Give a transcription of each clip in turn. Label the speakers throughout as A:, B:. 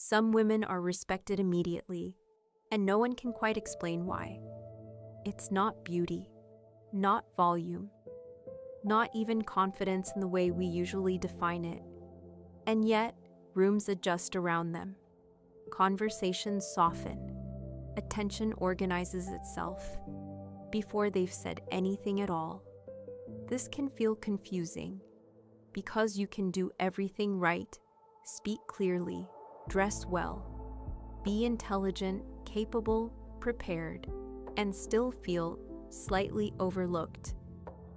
A: Some women are respected immediately, and no one can quite explain why. It's not beauty, not volume, not even confidence in the way we usually define it. And yet, rooms adjust around them. Conversations soften. Attention organizes itself before they've said anything at all. This can feel confusing because you can do everything right, speak clearly, dress well, be intelligent, capable, prepared, and still feel slightly overlooked,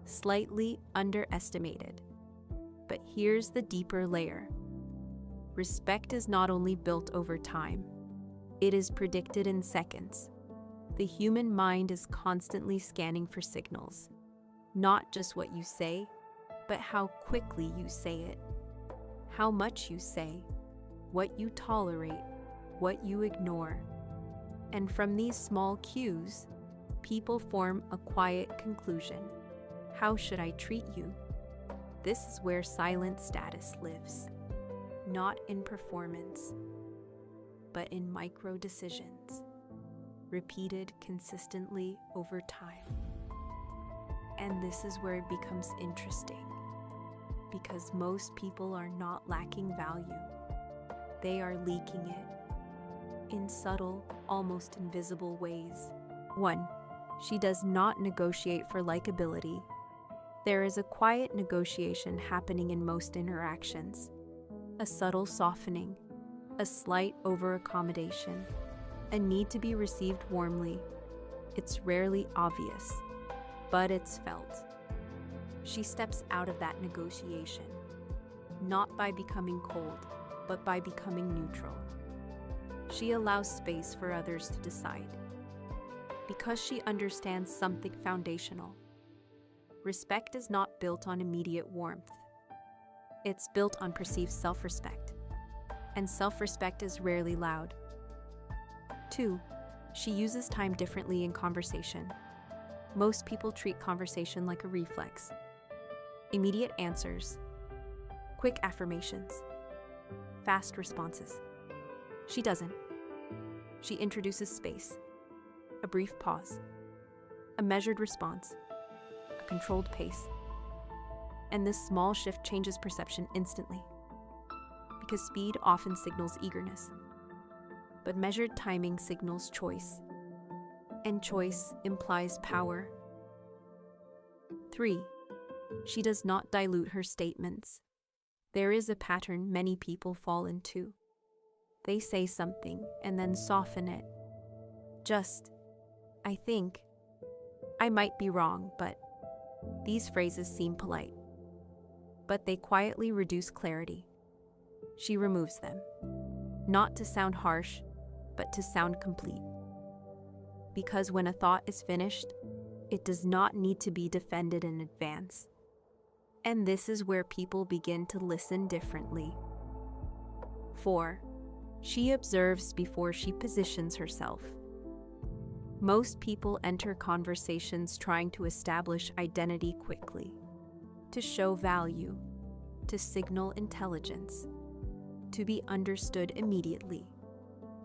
A: slightly underestimated. But here's the deeper layer. Respect is not only built over time, it is predicted in seconds. The human mind is constantly scanning for signals, not just what you say, but how quickly you say it, how much you say, what you tolerate, what you ignore. And from these small cues, people form a quiet conclusion. How should I treat you? This is where silent status lives, not in performance, but in micro decisions, repeated consistently over time. And this is where it becomes interesting, because most people are not lacking value. They are leaking it in subtle, almost invisible ways. 1. She does not negotiate for likability. There is a quiet negotiation happening in most interactions. A subtle softening, a slight over-accommodation, a need to be received warmly. It's rarely obvious, but it's felt. She steps out of that negotiation, not by becoming cold, but by becoming neutral. She allows space for others to decide, because she understands something foundational. Respect is not built on immediate warmth. It's built on perceived self-respect, and self-respect is rarely loud. 2. She uses time differently in conversation. Most people treat conversation like a reflex. Immediate answers, quick affirmations, fast responses. She doesn't. She introduces space, a brief pause, a measured response, a controlled pace. And this small shift changes perception instantly, because speed often signals eagerness, but measured timing signals choice, and choice implies power. 3. She does not dilute her statements. There is a pattern many people fall into. They say something and then soften it. Just, I think, I might be wrong, but these phrases seem polite. But they quietly reduce clarity. She removes them, not to sound harsh, but to sound complete. Because when a thought is finished, it does not need to be defended in advance. And this is where people begin to listen differently. 4. She observes before she positions herself. Most people enter conversations trying to establish identity quickly, to show value, to signal intelligence, to be understood immediately.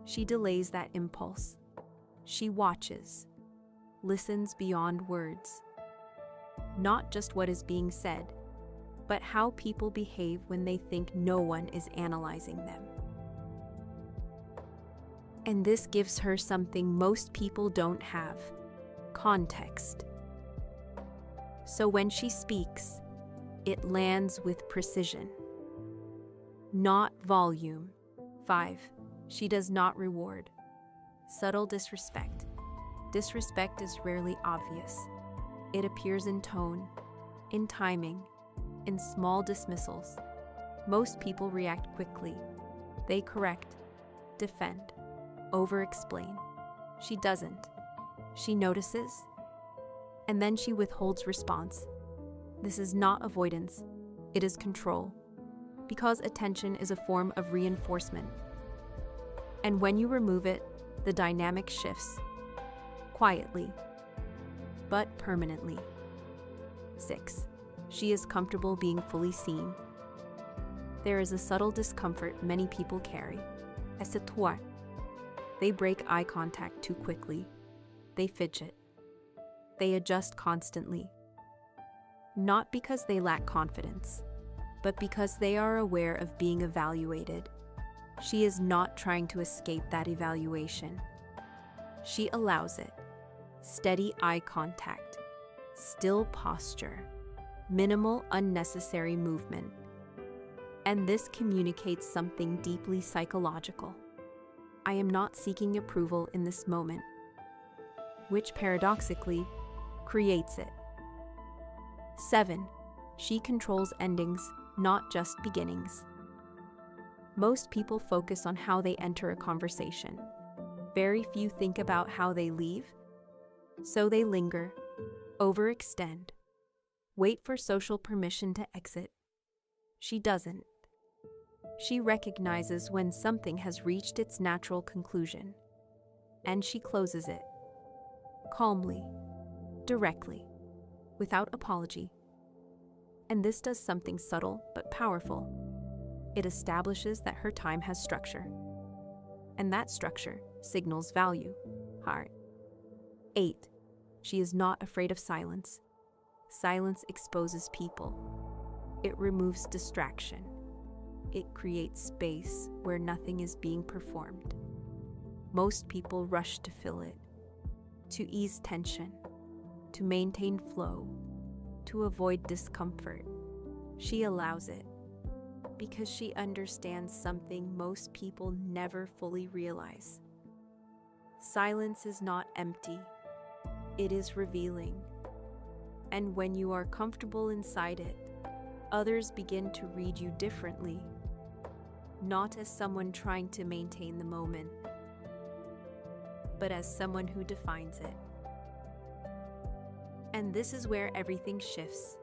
A: She delays that impulse. She watches, listens beyond words. Not just what is being said, but how people behave when they think no one is analyzing them. And this gives her something most people don't have: context. So when she speaks, it lands with precision, not volume. 5. She does not reward. Subtle disrespect. Disrespect is rarely obvious. It appears in tone, in timing, in small dismissals. Most people react quickly. They correct, defend, over-explain. She doesn't. She notices, and then she withholds response. This is not avoidance, it is control, because attention is a form of reinforcement. And when you remove it, the dynamic shifts, quietly, but permanently. 6. She is comfortable being fully seen. There is a subtle discomfort many people carry. hesitoire. They break eye contact too quickly. They fidget. They adjust constantly. Not because they lack confidence, but because they are aware of being evaluated. She is not trying to escape that evaluation. She allows it. Steady eye contact, still posture, minimal unnecessary movement. And this communicates something deeply psychological. I am not seeking approval in this moment, which paradoxically creates it. 7. She controls endings, not just beginnings. Most people focus on how they enter a conversation. Very few think about how they leave. So they linger, overextend, wait for social permission to exit. She doesn't. She recognizes when something has reached its natural conclusion, and she closes it. Calmly, directly, without apology. And this does something subtle but powerful. It establishes that her time has structure. And that structure signals value, heart. 8. She is not afraid of silence. Silence exposes people. It removes distraction. It creates space where nothing is being performed. Most people rush to fill it, to ease tension, to maintain flow, to avoid discomfort. She allows it because she understands something most people never fully realize. Silence is not empty. It is revealing. And when you are comfortable inside it, others begin to read you differently, not as someone trying to maintain the moment, but as someone who defines it. And this is where everything shifts.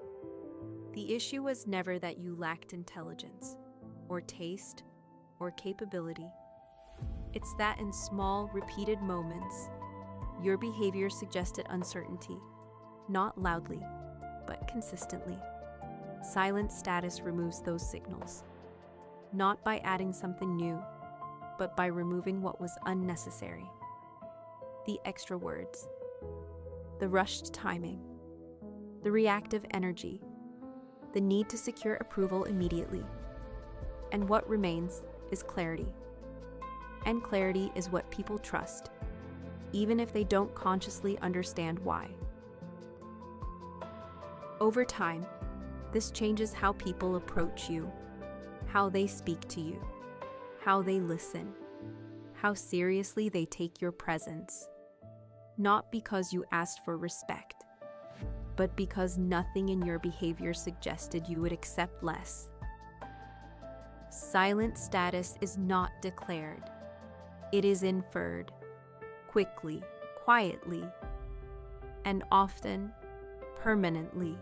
A: The issue was never that you lacked intelligence, or taste, or capability. It's that in small, repeated moments, your behavior suggested uncertainty, not loudly, but consistently. Silent status removes those signals, not by adding something new, but by removing what was unnecessary. The extra words, the rushed timing, the reactive energy, the need to secure approval immediately. And what remains is clarity. And clarity is what people trust, even if they don't consciously understand why. Over time, this changes how people approach you, how they speak to you, how they listen, how seriously they take your presence. Not because you asked for respect, but because nothing in your behavior suggested you would accept less. Silent status is not declared. It is inferred, quickly, quietly, and often permanently.